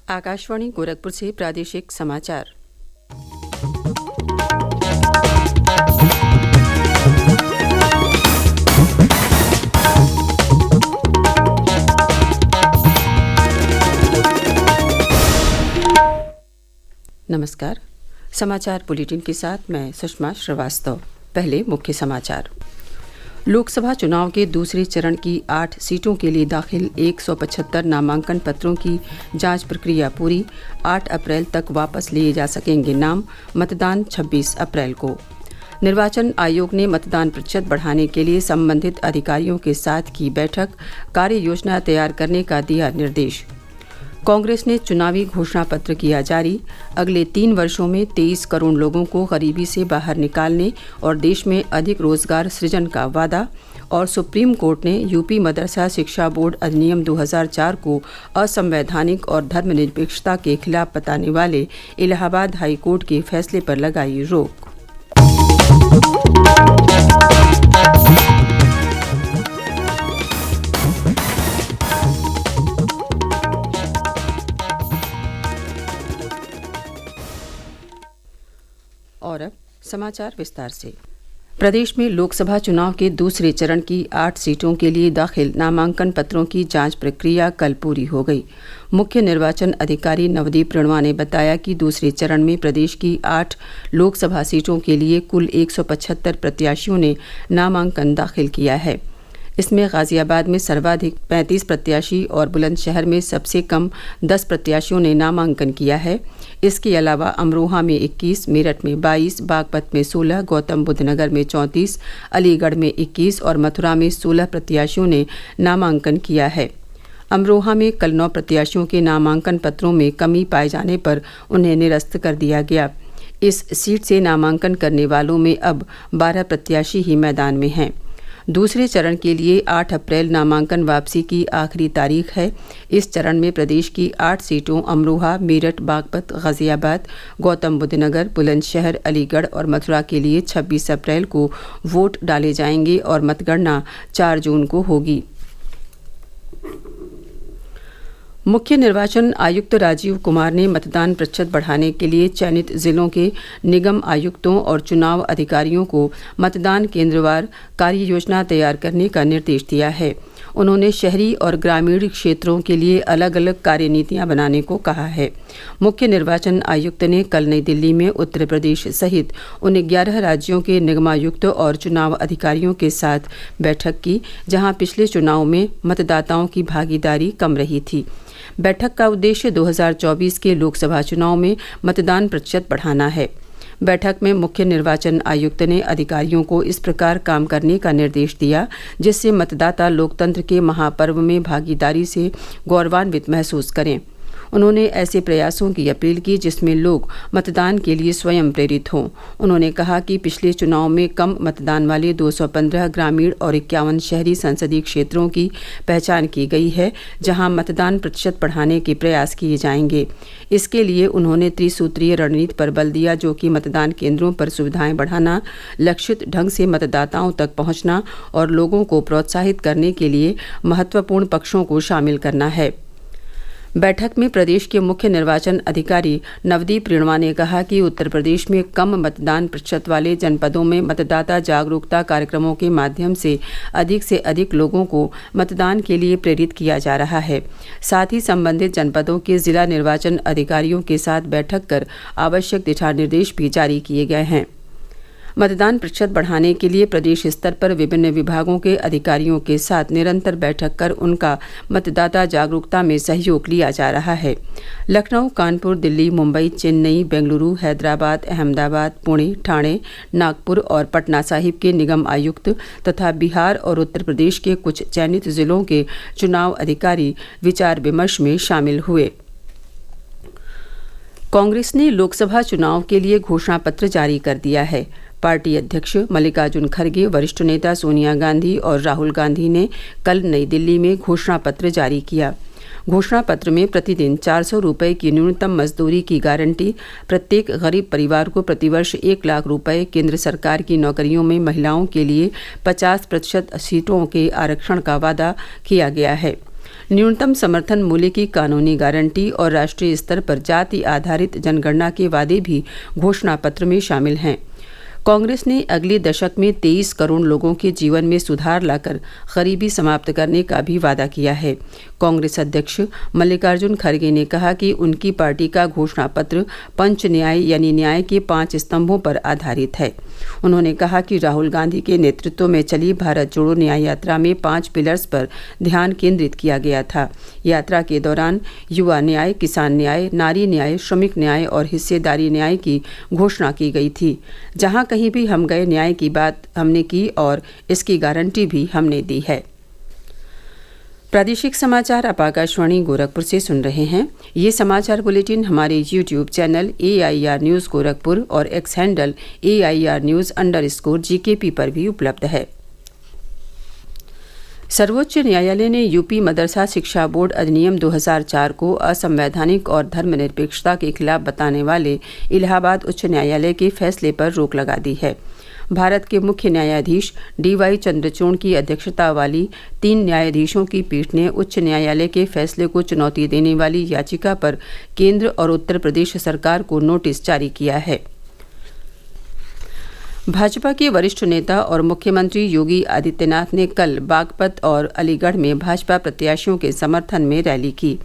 आकाशवाणी गोरखपुर से प्रादेशिक समाचार। नमस्कार। समाचार बुलेटिन के साथ मैं सुषमा श्रीवास्तव। पहले मुख्य समाचार। लोकसभा चुनाव के दूसरे चरण की 8 सीटों के लिए दाखिल 175 नामांकन पत्रों की जांच प्रक्रिया पूरी। 8 अप्रैल तक वापस लिए जा सकेंगे नाम। मतदान 26 अप्रैल को। निर्वाचन आयोग ने मतदान प्रतिशत बढ़ाने के लिए संबंधित अधिकारियों के साथ की बैठक। कार्य योजना तैयार करने का दिया निर्देश। कांग्रेस ने चुनावी घोषणा पत्र किया जारी। अगले 3 वर्षों में 23 करोड़ लोगों को गरीबी से बाहर निकालने और देश में अधिक रोजगार सृजन का वादा। और सुप्रीम कोर्ट ने यूपी मदरसा शिक्षा बोर्ड अधिनियम 2004 को असंवैधानिक और धर्मनिरपेक्षता के खिलाफ बताने वाले इलाहाबाद हाई कोर्ट के फैसले पर लगाई रोक। और अब समाचार विस्तार से। प्रदेश में लोकसभा चुनाव के दूसरे चरण की 8 सीटों के लिए दाखिल नामांकन पत्रों की जांच प्रक्रिया कल पूरी हो गई। मुख्य निर्वाचन अधिकारी नवदीप रेणुआ ने बताया कि दूसरे चरण में प्रदेश की 8 लोकसभा सीटों के लिए कुल 175 प्रत्याशियों ने नामांकन दाखिल किया है। इसमें गाजियाबाद में सर्वाधिक 35 प्रत्याशी और बुलंदशहर में सबसे कम 10 प्रत्याशियों ने नामांकन किया है। इसके अलावा अमरोहा में 21, मेरठ में 22, बागपत में 16, गौतम बुद्ध नगर में 34, अलीगढ़ में 21 और मथुरा में 16 प्रत्याशियों ने नामांकन किया है। अमरोहा में कल 9 प्रत्याशियों के नामांकन पत्रों में कमी पाए जाने पर उन्हें निरस्त कर दिया गया। इस सीट से नामांकन करने वालों में अब 12 प्रत्याशी ही मैदान में हैं। दूसरे चरण के लिए 8 अप्रैल नामांकन वापसी की आखिरी तारीख है। इस चरण में प्रदेश की 8 सीटों अमरोहा, मेरठ, बागपत, गाजियाबाद, गौतम बुद्ध नगर, बुलंदशहर, अलीगढ़ और मथुरा के लिए 26 अप्रैल को वोट डाले जाएंगे और मतगणना 4 जून को होगी। मुख्य निर्वाचन आयुक्त राजीव कुमार ने मतदान प्रतिशत बढ़ाने के लिए चयनित जिलों के निगम आयुक्तों और चुनाव अधिकारियों को मतदान केंद्रवार कार्य योजना तैयार करने का निर्देश दिया है। उन्होंने शहरी और ग्रामीण क्षेत्रों के लिए अलग अलग कार्यनीतियां बनाने को कहा है। मुख्य निर्वाचन आयुक्त ने कल नई दिल्ली में उत्तर प्रदेश सहित उन 11 राज्यों के निगमायुक्त और चुनाव अधिकारियों के साथ बैठक की, जहां पिछले चुनाव में मतदाताओं की भागीदारी कम रही थी। बैठक का उद्देश्य 2024 के लोकसभा चुनाव में मतदान प्रतिशत बढ़ाना है। बैठक में मुख्य निर्वाचन आयुक्त ने अधिकारियों को इस प्रकार काम करने का निर्देश दिया जिससे मतदाता लोकतंत्र के महापर्व में भागीदारी से गौरवान्वित महसूस करें। उन्होंने ऐसे प्रयासों की अपील की जिसमें लोग मतदान के लिए स्वयं प्रेरित हों। उन्होंने कहा कि पिछले चुनाव में कम मतदान वाले 215 ग्रामीण और 51 शहरी संसदीय क्षेत्रों की पहचान की गई है, जहां मतदान प्रतिशत बढ़ाने के प्रयास किए जाएंगे। इसके लिए उन्होंने त्रिसूत्रीय रणनीति पर बल दिया, जो कि मतदान केंद्रों पर सुविधाएं बढ़ाना, लक्षित ढंग से मतदाताओं तक पहुंचना और लोगों को प्रोत्साहित करने के लिए महत्वपूर्ण पक्षों को शामिल करना है। बैठक में प्रदेश के मुख्य निर्वाचन अधिकारी नवदीप रेणुआ ने कहा कि उत्तर प्रदेश में कम मतदान प्रतिशत वाले जनपदों में मतदाता जागरूकता कार्यक्रमों के माध्यम से अधिक लोगों को मतदान के लिए प्रेरित किया जा रहा है। साथ ही संबंधित जनपदों के जिला निर्वाचन अधिकारियों के साथ बैठक कर आवश्यक दिशा निर्देश भी जारी किए गए हैं। मतदान प्रतिशत बढ़ाने के लिए प्रदेश स्तर पर विभिन्न विभागों के अधिकारियों के साथ निरंतर बैठक कर उनका मतदाता जागरूकता में सहयोग लिया जा रहा है। लखनऊ, कानपुर, दिल्ली, मुंबई, चेन्नई, बेंगलुरु, हैदराबाद, अहमदाबाद, पुणे, ठाणे, नागपुर और पटना साहिब के निगम आयुक्त तथा बिहार और उत्तर प्रदेश के कुछ चयनित जिलों के चुनाव अधिकारी विचार विमर्श में शामिल हुए। कांग्रेस ने लोकसभा चुनाव के लिए घोषणा पत्र जारी कर दिया है। पार्टी अध्यक्ष मल्लिकार्जुन खड़गे, वरिष्ठ नेता सोनिया गांधी और राहुल गांधी ने कल नई दिल्ली में घोषणा पत्र जारी किया। घोषणा पत्र में प्रतिदिन 400 रुपये की न्यूनतम मजदूरी की गारंटी, प्रत्येक गरीब परिवार को प्रतिवर्ष 1 लाख रुपये, केंद्र सरकार की नौकरियों में महिलाओं के लिए 50% सीटों के आरक्षण का वादा किया गया है। न्यूनतम समर्थन मूल्य की कानूनी गारंटी और राष्ट्रीय स्तर पर जाति आधारित जनगणना के वादे भी घोषणा पत्र में शामिल हैं। कांग्रेस ने अगले दशक में 23 करोड़ लोगों के जीवन में सुधार लाकर गरीबी समाप्त करने का भी वादा किया है। कांग्रेस अध्यक्ष मल्लिकार्जुन खड़गे ने कहा कि उनकी पार्टी का घोषणा पत्र पंच न्याय यानी न्याय के 5 स्तंभों पर आधारित है। उन्होंने कहा कि राहुल गांधी के नेतृत्व में चली भारत जोड़ो न्याय यात्रा में 5 पिलर्स पर ध्यान केंद्रित किया गया था। यात्रा के दौरान युवा न्याय, किसान न्याय, नारी न्याय, श्रमिक न्याय और हिस्सेदारी न्याय की घोषणा की गई थी। जहां कहीं भी हम गए, न्याय की बात हमने की और इसकी गारंटी भी हमने दी है। प्रादेशिक समाचार आप आकाशवाणी गोरखपुर से सुन रहे हैं। ये समाचार बुलेटिन हमारे YouTube channel AIR news Gorakhpur और एक्स हैंडल AIR न्यूज़_GKP पर भी उपलब्ध है। सर्वोच्च न्यायालय ने यूपी मदरसा शिक्षा बोर्ड अधिनियम 2004 को असंवैधानिक और धर्मनिरपेक्षता के खिलाफ बताने वाले इलाहाबाद उच्च न्यायालय के फैसले पर रोक लगा दी है। भारत के मुख्य न्यायाधीश DY चंद्रचूड़ की अध्यक्षता वाली 3 न्यायाधीशों की पीठ ने उच्च न्यायालय के फैसले को चुनौती देने वाली याचिका पर केंद्र और उत्तर प्रदेश सरकार को नोटिस जारी किया है। भाजपा के वरिष्ठ नेता और मुख्यमंत्री योगी आदित्यनाथ ने कल बागपत और अलीगढ़ में भाजपा प्रत्याशियों के समर्थन में रैली की।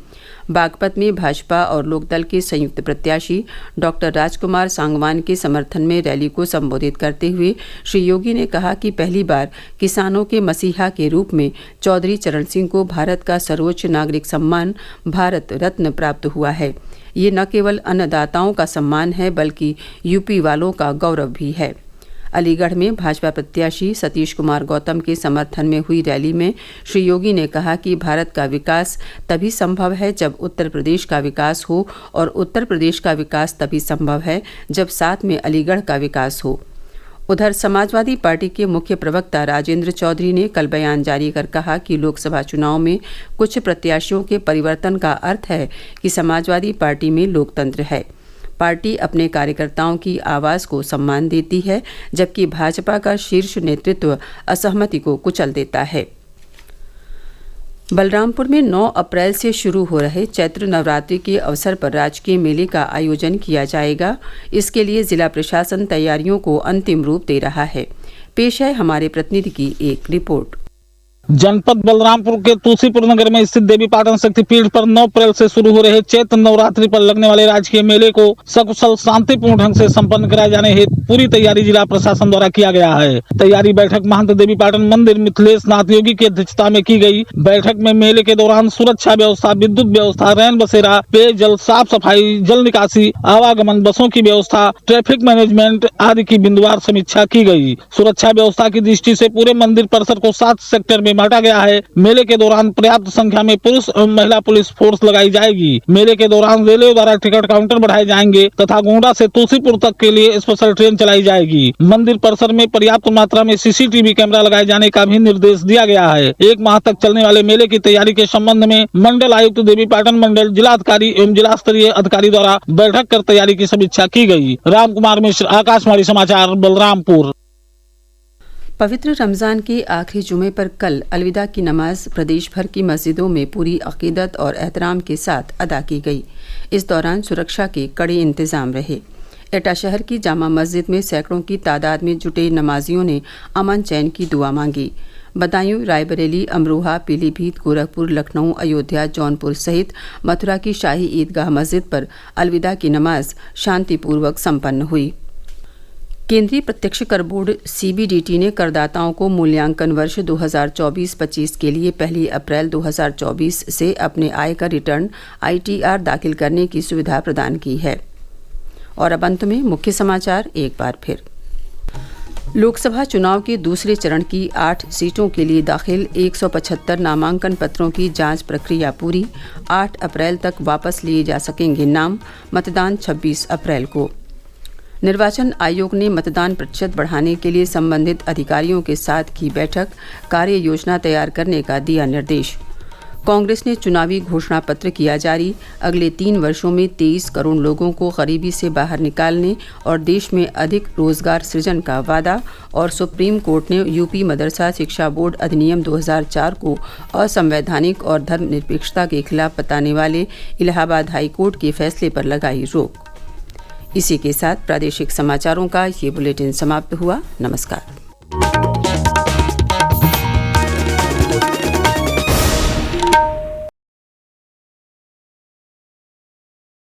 बागपत में भाजपा और लोकदल के संयुक्त प्रत्याशी डॉक्टर राजकुमार सांगवान के समर्थन में रैली को संबोधित करते हुए श्री योगी ने कहा कि पहली बार किसानों के मसीहा के रूप में चौधरी चरण सिंह को भारत का सर्वोच्च नागरिक सम्मान भारत रत्न प्राप्त हुआ है। ये न केवल अन्नदाताओं का सम्मान है बल्कि यूपी वालों का गौरव भी है। अलीगढ़ में भाजपा प्रत्याशी सतीश कुमार गौतम के समर्थन में हुई रैली में श्री योगी ने कहा कि भारत का विकास तभी संभव है जब उत्तर प्रदेश का विकास हो और उत्तर प्रदेश का विकास तभी संभव है जब साथ में अलीगढ़ का विकास हो। उधर समाजवादी पार्टी के मुख्य प्रवक्ता राजेंद्र चौधरी ने कल बयान जारी कर कहा कि लोकसभा चुनाव में कुछ प्रत्याशियों के परिवर्तन का अर्थ है कि समाजवादी पार्टी में लोकतंत्र है। पार्टी अपने कार्यकर्ताओं की आवाज को सम्मान देती है जबकि भाजपा का शीर्ष नेतृत्व असहमति को कुचल देता है। बलरामपुर में 9 अप्रैल से शुरू हो रहे चैत्र नवरात्रि के अवसर पर राजकीय मेले का आयोजन किया जाएगा। इसके लिए जिला प्रशासन तैयारियों को अंतिम रूप दे रहा है। पेश है हमारे प्रतिनिधि की एक रिपोर्ट। जनपद बलरामपुर के तुलसीपुर नगर में स्थित देवी पाटन शक्तिपीठ पर 9 अप्रैल से शुरू हो रहे चैत्र नवरात्रि पर लगने वाले राजकीय मेले को सकुशल शांतिपूर्ण ढंग से संपन्न कराए जाने हेतु पूरी तैयारी जिला प्रशासन द्वारा किया गया है। तैयारी बैठक महंत देवी पाटन मंदिर मिथिलेश नाथ योगी की अध्यक्षता में की गई। बैठक में मेले के दौरान सुरक्षा व्यवस्था, विद्युत व्यवस्था, रैन बसेरा, पेयजल, साफ सफाई, जल निकासी, आवागमन, बसों की व्यवस्था, ट्रैफिक मैनेजमेंट आदि की बिंदुवार समीक्षा की गई। सुरक्षा व्यवस्था की दृष्टि से पूरे मंदिर परिसर को 7 सेक्टर में बांटा गया है। मेले के दौरान पर्याप्त संख्या में पुरुष एवं महिला पुलिस फोर्स लगाई जाएगी। मेले के दौरान रेलवे द्वारा टिकट काउंटर बढ़ाए जाएंगे तथा गोंडा से तुलसीपुर तक के लिए स्पेशल ट्रेन चलाई जाएगी। मंदिर परिसर में पर्याप्त मात्रा में CCTV कैमरा लगाए जाने का भी निर्देश दिया गया है। 1 माह तक चलने वाले मेले की तैयारी के संबंध में मंडल आयुक्त देवी पाटन मंडल, जिला अधिकारी एवं जिला स्तरीय अधिकारी द्वारा बैठक कर तैयारी की समीक्षा की गई। राम कुमार मिश्र, आकाशवाणी समाचार, बलरामपुर। पवित्र रमज़ान के आखिरी जुमे पर कल अलविदा की नमाज प्रदेश भर की मस्जिदों में पूरी अकीदत और एहतराम के साथ अदा की गई। इस दौरान सुरक्षा के कड़े इंतजाम रहे। एटा शहर की जामा मस्जिद में सैकड़ों की तादाद में जुटे नमाजियों ने अमन चैन की दुआ मांगी। बदायूं, रायबरेली, अमरोहा, पीलीभीत, गोरखपुर, लखनऊ, अयोध्या, जौनपुर सहित मथुरा की शाही ईदगाह मस्जिद पर अलविदा की नमाज शांतिपूर्वक संपन्न हुई। केंद्रीय प्रत्यक्ष कर बोर्ड CBDT ने करदाताओं को मूल्यांकन वर्ष 2024-25 के लिए 1 अप्रैल 2024 से अपने आय का रिटर्न ITR दाखिल करने की सुविधा प्रदान की है। और अब अंत में मुख्य समाचार एक बार फिर। लोकसभा चुनाव के दूसरे चरण की 8 सीटों के लिए दाखिल 175 नामांकन पत्रों की जांच प्रक्रिया पूरी। 8 अप्रैल तक वापस लिए जा सकेंगे नाम। मतदान 26 अप्रैल को। निर्वाचन आयोग ने मतदान प्रतिशत बढ़ाने के लिए संबंधित अधिकारियों के साथ की बैठक, कार्य योजना तैयार करने का दिया निर्देश। कांग्रेस ने चुनावी घोषणा पत्र किया जारी, अगले 3 वर्षों में 23 करोड़ लोगों को गरीबी से बाहर निकालने और देश में अधिक रोजगार सृजन का वादा। और सुप्रीम कोर्ट ने यूपी मदरसा शिक्षा बोर्ड अधिनियम 2004 को असंवैधानिक और धर्मनिरपेक्षता के खिलाफ बताने वाले इलाहाबाद हाई कोर्ट के फैसले पर लगाई रोक। इसी के साथ प्रादेशिक समाचारों का ये बुलेटिन समाप्त हुआ। नमस्कार।